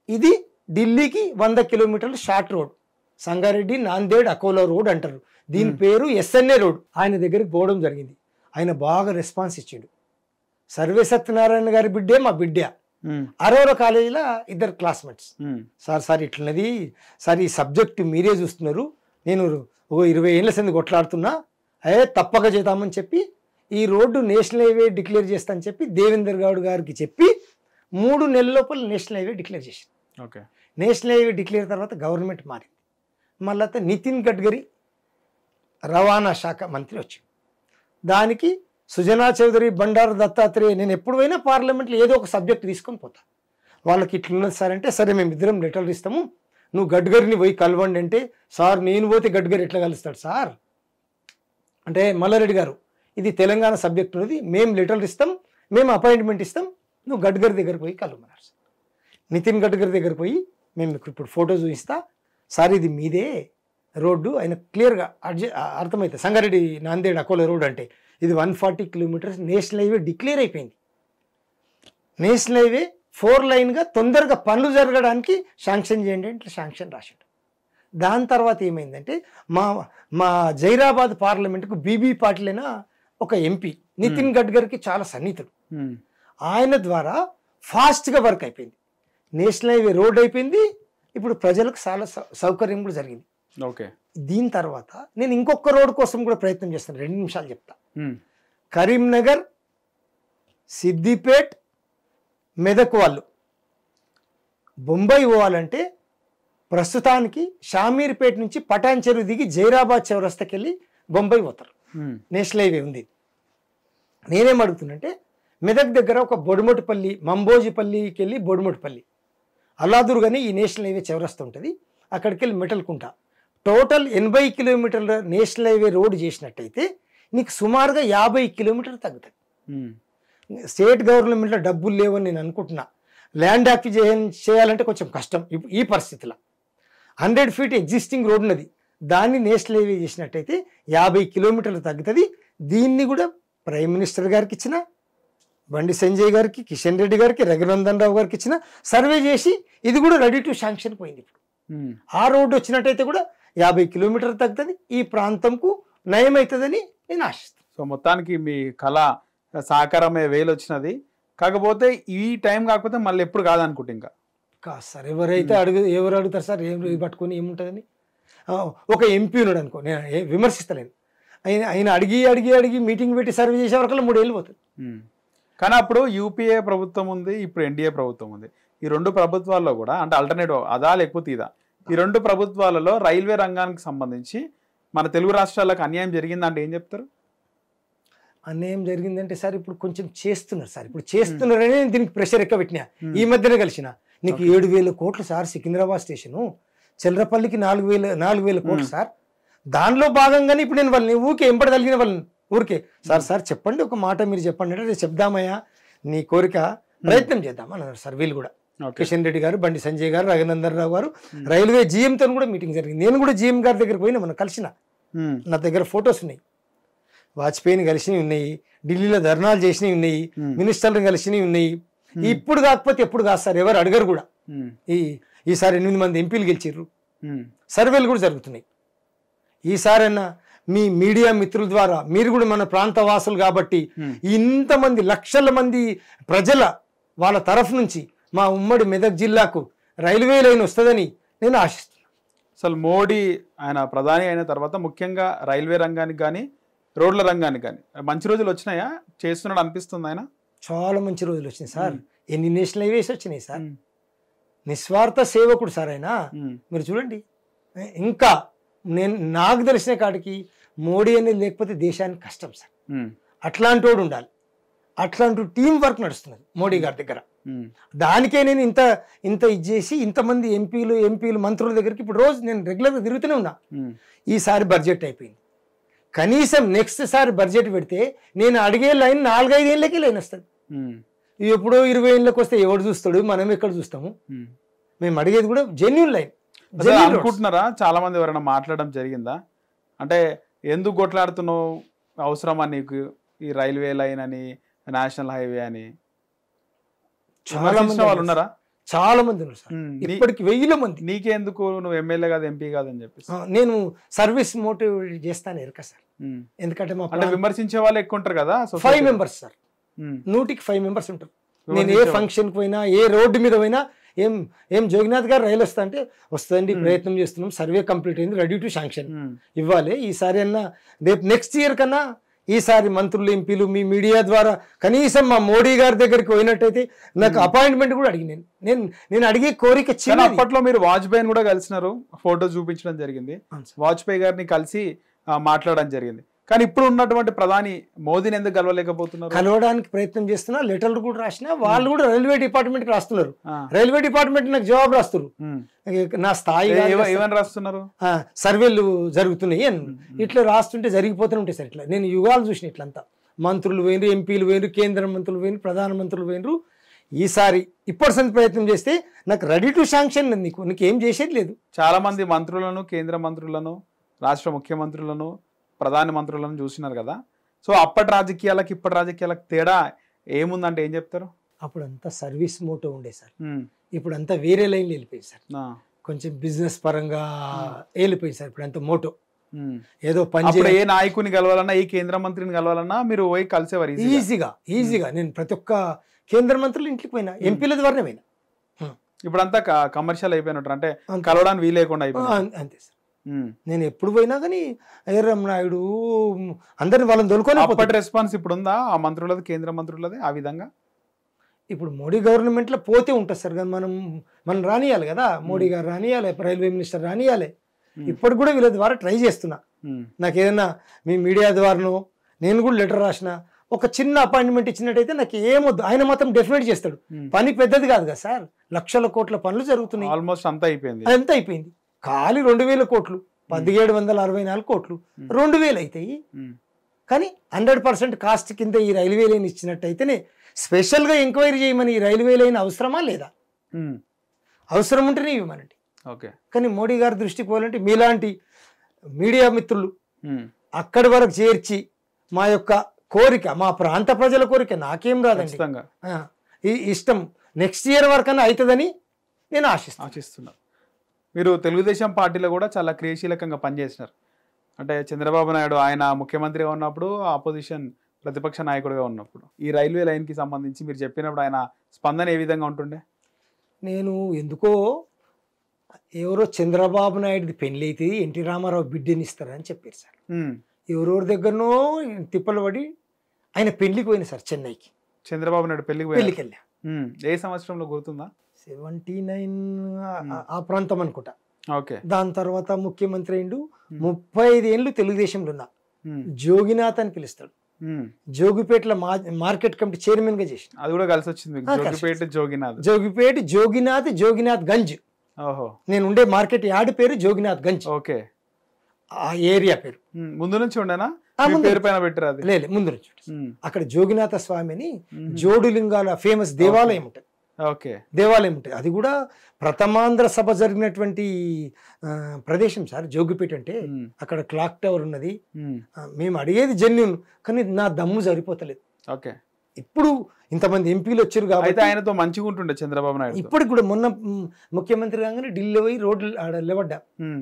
ఇది ఢిల్లీకి 100 కిలోమీటర్లు short road, Sangareddy, Nanded, Akola road అంటారు. దీని పేరు ఎస్ఎన్ఏ రోడ్. ఆయన దగ్గరికి పోవడం జరిగింది. ఆయన బాగా రెస్పాన్స్ ఇచ్చాడు. సర్వే సత్యనారాయణ గారి బిడ్డే మా బిడ్డ. అరోరా కాలేజీలో 2 క్లాస్మేట్స్. సార్ ఇట్లున్నది సార్, ఈ సబ్జెక్ట్ మీరే చూస్తున్నారు, నేను 20 ఏళ్ళ సంది కొట్లాడుతున్నా, తప్పక చేద్దామని చెప్పి ఈ రోడ్డు నేషనల్ హైవే డిక్లేర్ చేస్తా అని చెప్పి దేవేందర్ గౌడ్ గారికి చెప్పి 3 నెలల లోపల నేషనల్ హైవే డిక్లేర్ చేసింది. నేషనల్ హైవే డిక్లేర్ తర్వాత గవర్నమెంట్ మారింది. మళ్ళీ నితిన్ గడ్కరీ రవాణా శాఖ మంత్రి వచ్చింది. దానికి సుజనా చౌదరి, బండారు దత్తాత్రేయ, నేను ఎప్పుడు పోయినా పార్లమెంట్లో ఏదో ఒక సబ్జెక్ట్ తీసుకొని పోతా. వాళ్ళకి ఇట్లున్నది సార్ అంటే, సరే మేము 2 లెటర్లు ఇస్తాము, నువ్వు గడ్కరీని పోయి కలవండి అంటే, సార్ నేను పోతే గడ్కరీ ఎట్లా కలుస్తాడు సార్ అంటే, మల్లారెడ్డి గారు ఇది తెలంగాణ సబ్జెక్ట్ ఉన్నది, మేము లెటర్లు ఇస్తాం, మేము అపాయింట్మెంట్ ఇస్తాం, నువ్వు గడ్కరీ దగ్గర పోయి కలవమన్నారు. సార్ నితిన్ గడ్కరీ దగ్గర పోయి మేము మీకు ఇప్పుడు ఫోటో చూపిస్తా సార్, ఇది మీదే రోడ్డు, ఆయన క్లియర్గా అర్థమవుతుంది. సంగారెడ్డి, నాందేడ్, అకోలా రోడ్ అంటే ఇది 140 కిలోమీటర్స్ నేషనల్ హైవే డిక్లేర్ అయిపోయింది. నేషనల్ హైవే 4 లైన్గా తొందరగా పనులు జరగడానికి శాంక్షన్ చేయండి అంటే శాంక్షన్ రాశాడు. దాని తర్వాత ఏమైందంటే మా జైరాబాద్ పార్లమెంటుకు బీబీ పాటిల్ అయిన ఒక ఎంపీ నితిన్ గడ్కరీకి చాలా సన్నిహితుడు. ఆయన ద్వారా ఫాస్ట్గా వర్క్ అయిపోయింది. నేషనల్ హైవే రోడ్ అయిపోయింది, ఇప్పుడు ప్రజలకు చాలా సౌకర్యం కూడా జరిగింది. ఓకే. దీని తర్వాత నేను ఇంకొక రోడ్ కోసం కూడా ప్రయత్నం చేస్తాను. 2 నిమిషాలు చెప్తా. కరీంనగర్, సిద్దిపేట్, మెదక్ వాళ్ళు బొంబాయి పోవాలంటే ప్రస్తుతానికి షామీర్పేట నుంచి పటాన్ చెరువు దిగి జైరాబాద్ చౌరస్తాకి వెళ్ళి బొంబాయి పోతారు. నేషనల్ హైవే ఉంది. నేనేం అడుగుతున్నంటే మెదక్ దగ్గర ఒక బొడుమొటిపల్లి, మంబోజిపల్లికి వెళ్ళి బొడుమొటిపల్లి అల్లాదుర్గని ఈ నేషనల్ హైవే చౌరస్తా ఉంటుంది. అక్కడికి వెళ్ళి మెటల్కుంట టోటల్ 80 కిలోమీటర్ల నేషనల్ హైవే రోడ్ చేసినట్టయితే నీకు సుమారుగా 50 కిలోమీటర్లు తగ్గుతుంది. స్టేట్ గవర్నమెంట్లో డబ్బులు లేవని నేను అనుకుంటున్నా. ల్యాండ్ యాక్విజిషన్ చేయాలంటే కొంచెం కష్టం ఈ పరిస్థితిలో. 100 ఫీట్ ఎగ్జిస్టింగ్ రోడ్ ఉన్నది, దాన్ని నేషనల్ హైవే చేసినట్టయితే 50 కిలోమీటర్లు తగ్గుతుంది. దీన్ని కూడా ప్రైమ్ మినిస్టర్ గారికి ఇచ్చిన, బండి సంజయ్ గారికి, కిషన్ రెడ్డి గారికి, రఘునందన్ రావు గారికి ఇచ్చిన, సర్వే చేసి ఇది కూడా రెడీ టు శాంక్షన్ పోయింది. ఇప్పుడు ఆ రోడ్డు వచ్చినట్టయితే కూడా 50 కిలోమీటర్లు తగ్గుతుంది, ఈ ప్రాంతంకు నయం అవుతుందని నేను ఆశిస్తాను. సో మొత్తానికి మీ కళ సాకారమే వేలు వచ్చినది. కాకపోతే ఈ టైం కాకపోతే మళ్ళీ ఎప్పుడు కాదనుకుంటే ఇంకా కాదు సార్. ఎవరైతే ఎవరు అడుగుతారు సార్ ఏం పట్టుకొని ఏముంటుందని. ఒక ఎంపీ ఉన్నాడు అనుకో, నేను విమర్శిస్తలేను, ఆయన అడిగి అడిగి అడిగి మీటింగ్ పెట్టి సర్వే చేసే వరకు 3 ఏళ్ళు పోతుంది. కానీ అప్పుడు యూపీఏ ప్రభుత్వం ఉంది, ఇప్పుడు ఎన్డీఏ ప్రభుత్వం ఉంది. ఈ 2 ప్రభుత్వాల్లో కూడా అంటే ఆల్టర్నేటివ్ అదా లేకపోతే ఇదా, ఈ 2 ప్రభుత్వాలలో రైల్వే రంగానికి సంబంధించి మన తెలుగు రాష్ట్రాలకు అన్యాయం జరిగిందంటే ఏం చెప్తారు? అన్యాయం జరిగిందంటే సార్ ఇప్పుడు కొంచెం చేస్తున్నారు సార్. ఇప్పుడు చేస్తున్నారని నేను దీనికి ప్రెషర్ ఎక్కువ పెట్టినా. ఈ మధ్యనే కలిసిన నీకు 7,000 కోట్లు సార్ సికింద్రాబాద్ స్టేషను, చెల్లరపల్లికి 4,000 కోట్లు సార్. దానిలో భాగంగానే ఇప్పుడు నేను వాళ్ళని ఊరికే ఎంపడి కలిగిన వాళ్ళని ఊరికే సార్ చెప్పండి, ఒక మాట మీరు చెప్పండి అంటే రేపు చెప్దామయ్యా, నీ కోరిక ప్రయత్నం చేద్దాం అన్నారు సార్. వీళ్ళు కూడా కిషన్ రెడ్డి గారు, బండి సంజయ్ గారు, రఘునందన్ రావు గారు, రైల్వే జీఎంతో కూడా మీటింగ్ జరిగింది. నేను కూడా జీఎం గారి దగ్గర పోయినా, మనం కలిసిన, నా దగ్గర ఫొటోస్ ఉన్నాయి. వాజ్పేయిని కలిసినవి ఉన్నాయి, ఢిల్లీలో ధర్నాలు చేసినవి ఉన్నాయి, మినిస్టర్లను కలిసినవి ఉన్నాయి. ఇప్పుడు కాకపోతే ఎప్పుడు కాదు సార్, ఎవరు అడగరు కూడా. ఈసారి 8 మంది ఎంపీలు గెలిచిర్రు, సర్వేలు కూడా జరుగుతున్నాయి. ఈసారైనా మీ మీడియా మిత్రుల ద్వారా, మీరు కూడా మన ప్రాంత వాసులు కాబట్టి ఇంతమంది లక్షల మంది ప్రజల వాళ్ళ తరఫు నుంచి మా ఉమ్మడి మెదక్ జిల్లాకు రైల్వే లైన్ వస్తుందని నేను ఆశిస్తున్నాను. అసలు మోడీ ఆయన ప్రధాని అయిన తర్వాత ముఖ్యంగా రైల్వే రంగానికి కానీ రోడ్ల రంగానికి కానీ మంచి రోజులు వచ్చినాయా? చేస్తున్నాడు అనిపిస్తుంది ఆయన? చాలా మంచి రోజులు వచ్చినాయి సార్. ఎన్ని నేషనల్ హైవేస్ వచ్చినాయి సార్. నిస్వార్థ సేవకుడు సార్ ఆయన. మీరు చూడండి, ఇంకా నాకు తెలిసిన కాడికి మోడీ అనేది లేకపోతే దేశానికి కష్టం సార్. అట్లాంటి వాడు ఉండాలి, అట్లాంటి టీం వర్క్ నడుస్తున్నది మోడీ గారి దగ్గర. దానికే నేను ఇంత ఇది చేసి ఇంతమంది ఎంపీలు మంత్రుల దగ్గరికి ఇప్పుడు రోజు నేను రెగ్యులర్గా తిరుగుతూనే ఉన్నా. ఈసారి బడ్జెట్ అయిపోయింది, కనీసం నెక్స్ట్ సారి బడ్జెట్ పెడితే నేను అడిగే లైన్ 4-5 ఏళ్ళకి లైన్ వస్తుంది. ఎప్పుడో 20 ఏళ్ళకి వస్తే ఎవడు చూస్తాడు, మనం ఎక్కడ చూస్తాము? మేము అడిగేది కూడా జెన్యూన్ లైన్. అనుకుంటున్నారా చాలా మంది ఎవరైనా మాట్లాడడం జరిగిందా? అంటే ఎందుకు కొట్లాడుతున్నావు, అవసరమా నీకు ఈ రైల్వే లైన్ అని, నేషనల్ హైవే అని? చాలా మంది వాళ్ళు ఉన్నారా? చాలా మంది ఉన్నారు సార్, ఇప్పటికి 1000 మంది. నీకెందుకు, నువ్వు ఎమ్మెల్యే కాదు ఎంపీ కాదని చెప్పేసి? నేను సర్వీస్ మోటివ్ చేస్తాను ఎరక సార్. ఎందుకంటే మా విమర్శించే వాళ్ళు ఎక్కువ ఉంటారు కదా. 5 మెంబర్స్ సార్, 100కి 5 మెంబర్స్ ఉంటారు. నేను ఏ ఫంక్షన్కి పోయినా, ఏ రోడ్డు మీద పోయినా, ఏం జోగినాథ్ గారు రైలు వస్తా అంటే వస్తుందండి, ప్రయత్నం చేస్తున్నాం, సర్వే కంప్లీట్ అయింది, రెడీ టు శాంక్షన్ ఇవ్వాలి. ఈసారి అన్నా రేపు నెక్స్ట్ ఇయర్ కన్నా ఈసారి మంత్రులు, ఎంపీలు, మీ మీడియా ద్వారా కనీసం మా మోడీ గారి దగ్గరికి పోయినట్టయితే నాకు అపాయింట్మెంట్ కూడా అడిగి నేను అడిగే కోరిక చిన్న. అప్పట్లో మీరు వాజ్పేయిని కూడా కలిసినారు, ఫోటో చూపించడం జరిగింది, వాజ్పేయి గారిని కలిసి మాట్లాడడం జరిగింది. కానీ ఇప్పుడు ఉన్నటువంటి ప్రధాని మోదీని ఎందుకు కలవలేకపోతున్నారు? కలవడానికి ప్రయత్నం చేస్తున్నా, లెటర్లు కూడా రాసినా, వాళ్ళు కూడా రైల్వే డిపార్ట్మెంట్ కి రాస్తున్నారు. రైల్వే డిపార్ట్మెంట్ నాకు జవాబు రాస్తున్నారు. నా స్థాయి ఏమని రాస్తున్నారు? సర్వేలు జరుగుతున్నాయి అని ఇట్లా రాస్తుంటే జరిగిపోతూనే ఉంటాయి సార్. ఇట్లా నేను యుగాలు చూసిన ఇట్లంతా మంత్రులు పోయినరు, ఎంపీలు పోయినరు, కేంద్ర మంత్రులు పోయినరు, ప్రధానమంత్రులు పోయినరు. ఈసారి ఇప్పటి ప్రయత్నం చేస్తే నాకు రెడీ టు శాంక్షన్, నీకు ఏం చేసేది లేదు. చాలా మంది మంత్రులను, కేంద్ర మంత్రులను, రాష్ట్ర ముఖ్యమంత్రులను, ప్రధాన మంత్రులను చూసినారు కదా. సో అప్పటి రాజకీయాలకు ఇప్పటి రాజకీయాలకు తేడా ఏముందంటే ఏం చెప్తారు? అప్పుడంతా సర్వీస్ మోటో ఉండే సార్, ఇప్పుడు అంతా వేరే లైన్లో వెళ్ళిపోయింది సార్. కొంచెం బిజినెస్ పరంగా వెళ్ళిపోయింది సార్. ఇప్పుడు అంతా మోటో ఏదో పని. ఏ నాయకుని కలవాలన్నా, ఏ కేంద్ర మంత్రిని కలవాలన్నా మీరు పోయి కలిసేవారు ఈజీగా. నేను ప్రతి ఒక్క కేంద్ర మంత్రులు ఇంటికి పోయినా, ఎంపీల ద్వారానే పోయినా. ఇప్పుడంతా కమర్షియల్ అయిపోయినట్టు, అంటే కలవడానికి వీలు లేకుండా అయిపోయింది. అంతే సార్. నేను ఎప్పుడు పోయినా కానీ ఎర్రం నాయుడు అందరిని వాళ్ళని దొరుకుని అప్పటి రెస్పాన్స్ ఇప్పుడు ఉందా ఆ మంత్రులది, కేంద్ర మంత్రులది ఆ విధంగా? ఇప్పుడు మోడీ గవర్నమెంట్లో పోతే ఉంటుంది సార్, కానీ మనం రానియాలి కదా, మోడీ గారు రానియాలి, రైల్వే మినిస్టర్ రానియాలి. ఇప్పుడు కూడా వీళ్ళ ద్వారా ట్రై చేస్తున్నా. నాకు ఏదైనా మీ మీడియా ద్వారానో నేను కూడా లెటర్ రాసిన, ఒక చిన్న అపాయింట్మెంట్ ఇచ్చినట్టయితే నాకు ఏమొద్దు, ఆయన మాత్రం డెఫినెట్ చేస్తాడు. పని పెద్దది కాదు కదా సార్, లక్షల కోట్ల పనులు జరుగుతున్నాయి. ఆల్మోస్ట్ అంతా అయిపోయింది. అంతా అయిపోయింది. ఖాళీ 2000 కోట్లు, 1764 కోట్లు 2000 అవుతాయి. కానీ 100% కాస్ట్ కింద ఈ రైల్వే లైన్ ఇచ్చినట్టయితేనే స్పెషల్గా ఎంక్వైరీ చేయమని ఈ రైల్వే లైన్ అవసరమా లేదా? అవసరం ఉంటేనే ఇవ్వమనండి. ఓకే. కానీ మోడీ గారి దృష్టికి పోవాలంటే మీలాంటి మీడియా మిత్రులు అక్కడి వరకు చేర్చి మా యొక్క కోరిక, మా ప్రాంత ప్రజల కోరిక నాకేం రాదండి, ఈ ఇష్టం నెక్స్ట్ ఇయర్ వరకన్నా అవుతుందని నేను ఆశిస్తున్నా. మీరు తెలుగుదేశం పార్టీలో కూడా చాలా క్రియాశీలకంగా పనిచేసినారు. అంటే చంద్రబాబు నాయుడు ఆయన ముఖ్యమంత్రిగా ఉన్నప్పుడు, ఆపోజిషన్ ప్రతిపక్ష నాయకుడిగా ఉన్నప్పుడు ఈ రైల్వే లైన్కి సంబంధించి మీరు చెప్పినప్పుడు ఆయన స్పందన ఏ విధంగా ఉంటుండే? నేను ఎందుకో ఎవరో చంద్రబాబు నాయుడుది పెళ్లి అయితే ఎన్టీ రామారావు బిడ్డని ఇస్తారని చెప్పారు సార్. ఎవరెవరి దగ్గరనో తిప్పలు పడి ఆయన పెళ్లికి పోయిన సార్ చెన్నైకి. చంద్రబాబు నాయుడు పెళ్లికి వెళ్ళా. ఏ సంవత్సరంలో గుర్తుందా? 79 ఆ ప్రాంతం అనుకుంటా. ఓకే. దాని తర్వాత ముఖ్యమంత్రి అయిండు. 35 ఏళ్ళు తెలుగుదేశంలో ఉన్నా. జోగినాథ్ అని పిలుస్తాడు. జోగిపేటలో మార్కెట్ కమిటీ చైర్మన్ గా చేసి, అది కూడా కలిసి వచ్చింది. జోగిపేట జోగినాథ్ గంజ్. నేను ఉండే మార్కెట్ యార్డ్ పేరు జోగినాథ్ గంజ్. ఓకే. ఆ ఏరియా పేరు ముందు నుంచి ఉండేనా? పేరు పైన పెట్టారు? లేదు, ముందు నుంచి. అక్కడ జోగినాథ స్వామి అని జోడులింగాల ఫేమస్ దేవాలయం ఉంటుంది. ఓకే. దేవాలయం ఉంటుంది. అది కూడా ప్రథమాంధ్ర సభ జరిగినటువంటి ప్రదేశం సార్ జోగిపేట అంటే. అక్కడ క్లాక్ టవర్ ఉన్నది. మేము అడిగేది జెన్యున్, కానీ నా దమ్ము సరిపోతలేదు. ఓకే. ఇప్పుడు ఇంతమంది ఎంపీలు వచ్చారు కాబట్టి ఆయనతో మంచిగా ఉంటుండే చంద్రబాబు నాయుడు. ఇప్పటికి కూడా మొన్న ముఖ్యమంత్రి కాగానే ఢిల్లీ పోయి రోడ్లు ఆడ లేవడ్డా,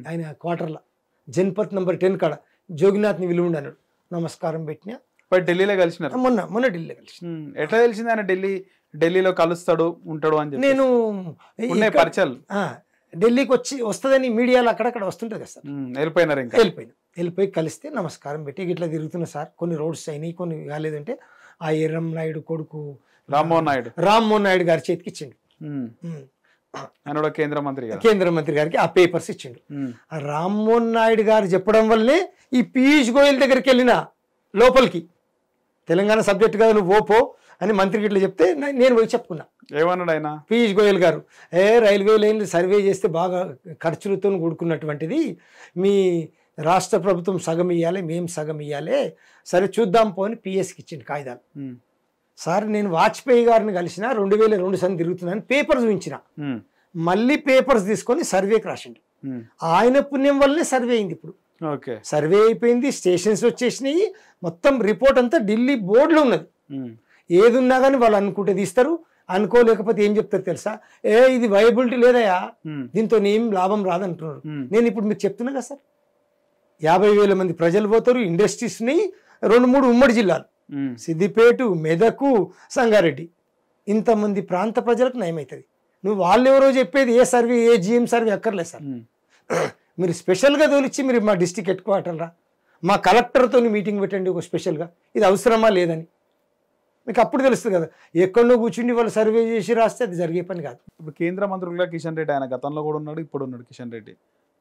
ఆయన క్వార్టర్లో జన్పత్ నంబర్ 10 కాడ జోగినాథ్ని విలువ అన్నాడు. నమస్కారం పెట్టినా. ఢిల్లీలో కలిసినారు మొన్న ఢిల్లీలో కలిసి. ఎట్లా తెలిసింది ఆయన ఢిల్లీలో కలుస్తాడు ఉంటాడు అని? నేను పరిచయాలు ఢిల్లీకి వస్తుందని మీడియాలో అక్కడక్కడ వస్తుంటుంది కదా సార్. వెళ్ళిపోయి కలిస్తే నమస్కారం పెట్టి ఇట్లా తిరుగుతున్నా సార్, కొన్ని రోడ్స్ అయినాయి, కొన్ని కాలేదంటే ఆ ఎర్రం నాయుడు కొడుకు రామ్మోహన్ నాయుడు గారి చేతికి ఇచ్చిండు. కేంద్ర మంత్రి గారికి ఆ పేపర్స్ ఇచ్చిండు. ఆ రామ్మోహన్ నాయుడు గారు చెప్పడం వల్లనే ఈ పీయూష్ గోయల్ దగ్గరికి వెళ్ళిన లోపలికి, తెలంగాణ సబ్జెక్ట్ కదా నువ్వు ఓపో అని మంత్రికి ఇట్లా చెప్తే నేను పోయి చెప్పుకున్నా. ఏమన్నాడు ఆయన? పీయూష్ గోయల్ గారు, రైల్వే లైన్లు సర్వే చేస్తే బాగా ఖర్చులతో కూడుకున్నటువంటిది, మీ రాష్ట్ర ప్రభుత్వం సగం ఇవ్వాలి, మేము సగం ఇవ్వాలి, సరే చూద్దాం పోని పిఎస్కి ఇచ్చింది కాగితాలు. సార్ నేను వాజ్పేయి గారిని కలిసిన 2002 సార్లు తిరుగుతున్నాను, పేపర్స్ చూపించిన, మళ్ళీ పేపర్స్ తీసుకొని సర్వేకి రాసిండు. ఆయన పుణ్యం వల్లనే సర్వే అయింది. ఇప్పుడు సర్వే అయిపోయింది, స్టేషన్స్ వచ్చేసినాయి, మొత్తం రిపోర్ట్ అంతా ఢిల్లీ బోర్డులో ఉన్నది. ఏది ఉన్నా కానీ వాళ్ళు అనుకుంటే తీస్తారు, అనుకోలేకపోతే ఏం చెప్తారు తెలుసా, ఇది వైబిలిటీ లేదయా, దీంతో ఏం లాభం రాదంటున్నారు. నేను ఇప్పుడు మీరు చెప్తున్నా కదా సార్, 50,000 మంది ప్రజలు పోతారు, ఇండస్ట్రీస్ ఉన్నాయి, 2-3 ఉమ్మడి జిల్లాలు, సిద్దిపేట, మెదకు, సంగారెడ్డి, ఇంతమంది ప్రాంత ప్రజలకు నయమవుతుంది. నువ్వు వాళ్ళు ఎవరో చెప్పేది ఏ సర్వే, ఏ జిఎం సర్వే అక్కర్లేదు సార్. మీరు స్పెషల్గా తోలిచ్చి మీరు మా డిస్టిక్ హెడ్ క్వార్టర్ రా, మా కలెక్టర్తో మీటింగ్ పెట్టండి ఒక స్పెషల్గా, ఇది అవసరమా లేదని మీకు అప్పుడు తెలుస్తుంది కదా. ఎక్కడో కూర్చుండి వాళ్ళు సర్వే చేసి రాస్తే అది జరిగే పని కాదు. ఇప్పుడు కేంద్ర మంత్రులుగా కిషన్ రెడ్డి, ఆయన గతంలో కూడా ఉన్నాడు, ఇప్పుడు ఉన్నాడు కిషన్ రెడ్డి,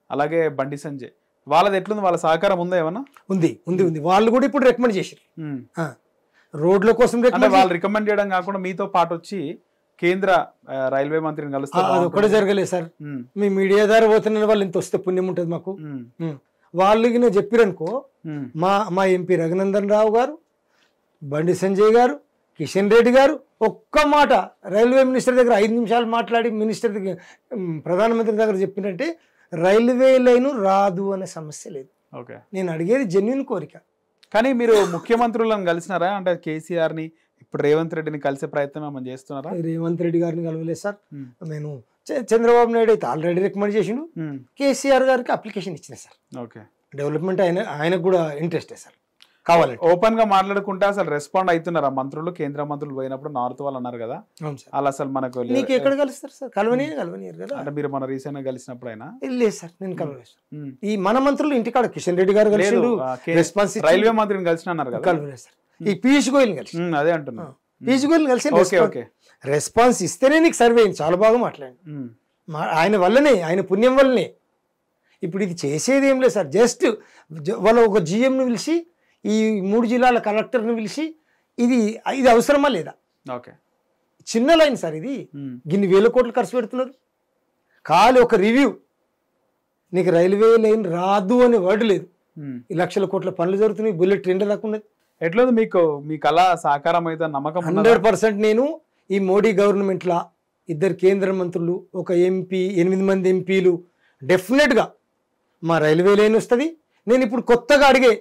అలాగే బండి సంజయ్, వాళ్ళది ఎట్లుంది? వాళ్ళ సహకారం ఉందా ఏమన్నా? ఉంది. వాళ్ళు కూడా ఇప్పుడు రికమెండ్ చేశారు రోడ్ల కోసం. వాళ్ళు రికమెండ్ చేయడం కాకుండా మీతో పాటు వచ్చి కేంద్ర రైల్వే మంత్రిని కలుస్తారు. అది ఒకటే జరగలేదు సార్. మీ మీడియా ద్వారా పోతున్న వాళ్ళు ఇంత వస్తే పుణ్యం ఉంటుంది మాకు. వాళ్ళకి చెప్పారనుకో, మా ఎంపీ రఘునందన్ రావు గారు, బండి సంజయ్ గారు, కిషన్ రెడ్డి గారు ఒక్క మాట రైల్వే మినిస్టర్ దగ్గర 5 నిమిషాలు మాట్లాడి మినిస్టర్ దగ్గర, ప్రధానమంత్రి దగ్గర చెప్పినట్టే రైల్వే లైను రాదు అనే సమస్య లేదు. నేను అడిగేది జెన్యున్ కోరిక. కానీ మీరు ముఖ్యమంత్రులను కలిసినారా? అంటే కేసీఆర్ని, ఇప్పుడు రేవంత్ రెడ్డిని కలిసే ప్రయత్నం ఏమైనా చేస్తున్నారా? రేవంత్ రెడ్డి గారిని కలవలేదు సార్. నేను చంద్రబాబు నాయుడు అయితే ఆల్రెడీ రికమెండ్ చేసిండు, కేసీఆర్ గారికి అప్లికేషన్ ఇచ్చిన సార్. డెవలప్మెంట్ ఆయనకు కూడా ఇంట్రెస్టే సార్. కావాలంటే. ఓపెన్ గా మాట్లాడుకుంటే అసలు రెస్పాండ్ అవుతున్నారా మంత్రులు? కేంద్ర మంత్రులు పోయినప్పుడు నార్త్ వాళ్ళు అన్నారు కదా, అవును సార్. అలా అసలు మనకు నీకు ఎక్కడ కలుస్తారు సార్? కలవనియరు కదా. అంటే మీరు మన రీసెంట్ గా కలిసినప్పుడు అయినా? లేదు సార్, నేను కలవలేదు. ఈ మన మంత్రులు ఇంటికాడ కిషన్ రెడ్డి గారు కలిసిండు, రెస్పాన్స్ రైల్వే మంత్రిని కలిసిన అన్నారు కదా. కలవలేదు సార్. ఈ పీయూష్ గోయల్ కలిసి, అదే అంటున్నా, పీయూష్ గోయల్ కలిసి రెస్పాన్స్ ఇస్తేనే నీకు సర్వే అయింది. చాలా బాగా మాట్లాడి, ఆయన వల్లనే, ఆయన పుణ్యం వల్లనే. ఇప్పుడు ఇది చేసేది ఏం లేదు సార్. జస్ట్ వాళ్ళ ఒక జిఎంను పిలిచి, ఈ 3 జిల్లాల కలెక్టర్ని పిలిచి, ఇది అవసరమా లేదా? ఓకే, చిన్న లైన్ సార్ ఇది. గిన్ని వేల కోట్లు ఖర్చు పెడుతున్నారు. ఖాళీ ఒక రివ్యూ, నీకు రైల్వే లైన్ రాదు అనే వర్డ్ లేదు. ఈ లక్షల కోట్ల పనులు జరుగుతున్నాయి, బుల్లెట్ ట్రైన్ దాకా ఉన్నది. ఎట్లేదు మీకు మీ కళ సాకారం అయితే నమ్మకం? 100% నేను ఈ మోడీ గవర్నమెంట్లో 2 కేంద్ర మంత్రులు, ఒక ఎంపీ, 8 మంది ఎంపీలు, డెఫినెట్గా మా రైల్వే లైన్ వస్తుంది. నేను ఇప్పుడు కొత్తగా అడిగే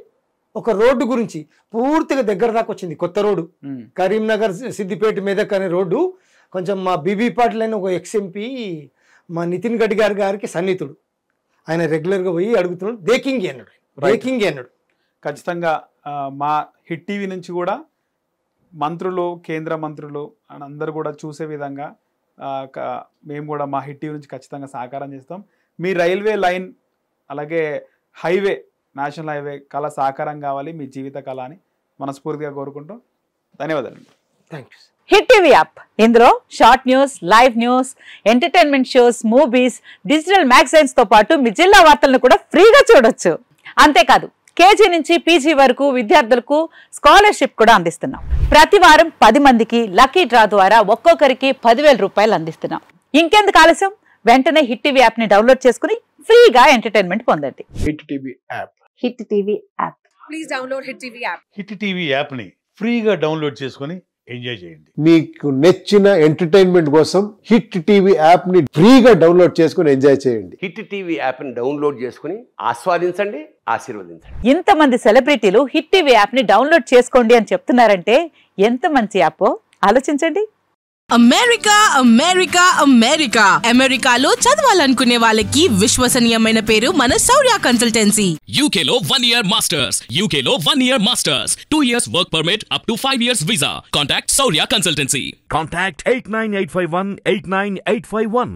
ఒక రోడ్డు గురించి పూర్తిగా దగ్గర దాకా వచ్చింది. కొత్త రోడ్డు, కరీంనగర్ సిద్దిపేట మెదక్ అనే రోడ్డు. కొంచెం మా బీబీ పాటిల్ అయిన ఒక ఎక్స్ఎంపీ మా నితిన్ గడ్కరీ గారికి సన్నిహితుడు, ఆయన రెగ్యులర్గా పోయి అడుగుతున్నాడు. బ్రేకింగ్ అన్నాడు. ఖచ్చితంగా మా హిట్ టీవీ నుంచి కూడా మంత్రులు, కేంద్ర మంత్రులు అందరూ కూడా చూసే విధంగా మేము కూడా మా హిట్ టీవీ నుంచి ఖచ్చితంగా సహకారం చేస్తాం. మీ రైల్వే లైన్ అలాగే హైవే, నేషనల్ హైవే కళ సాకారం కావాలి, మీ జీవిత కళ అని మనస్ఫూర్తిగా కోరుకుంటూ ధన్యవాదాలు. Thank you. Hit TV app, ఇందులో short news, live news, entertainment shows, movies, digital magazines తో పాటు మీ జిల్లా వార్తలను కూడా ఫ్రీగా చూడొచ్చు. అంతేకాదు, కేజీ నుంచి పీజీ వరకు విద్యార్థులకు స్కాలర్షిప్ కూడా అందిస్తున్నాం. ప్రతి వారం 10 మందికి లక్కీ డ్రా ద్వారా ఒక్కొక్కరికి 10,000 రూపాయలు అందిస్తున్నాం. ఇంకెందుకు ఆలస్యం, వెంటనే హిట్ టీవీ యాప్ ని డౌన్లోడ్ చేసుకుని ఫ్రీగా ఎంటర్టైన్మెంట్ పొందండి. Hit TV app. Hit TV app. Please download hit TV app. Hit TV app ని ఫ్రీగా డౌన్లోడ్ చేసుకుని ఎంజాయ్ చేయండి. మీకు నచ్చిన ఎంటర్టైన్మెంట్ కోసం హిట్ టీవీ యాప్ ని ఫ్రీగా డౌన్లోడ్ చేసుకుని ఎంజాయ్ చేయండి. హిట్ టీవీ యాప్ ని డౌన్లోడ్ చేసుకుని ఆస్వాదించండి, ఆశీర్వదించండి. ఇంతమంది సెలబ్రిటీలు హిట్ టీవీ యాప్ ని డౌన్లోడ్ చేసుకోండి అని చెప్తున్నారంటే ఎంత మంచి యాప్ ఆలోచించండి. అమెరికా అమెరికా అమెరికా అమెరికాలో చదవాలనుకునే వాళ్ళకి విశ్వసనీయమైన పేరు మన శౌర్య కన్సల్టెన్సీ. UK లో 1 year masters, UK లో 1 year masters, 2 years work permit up to 5 years visa. Contact Saurya Consultancy. Contact 89851 89851.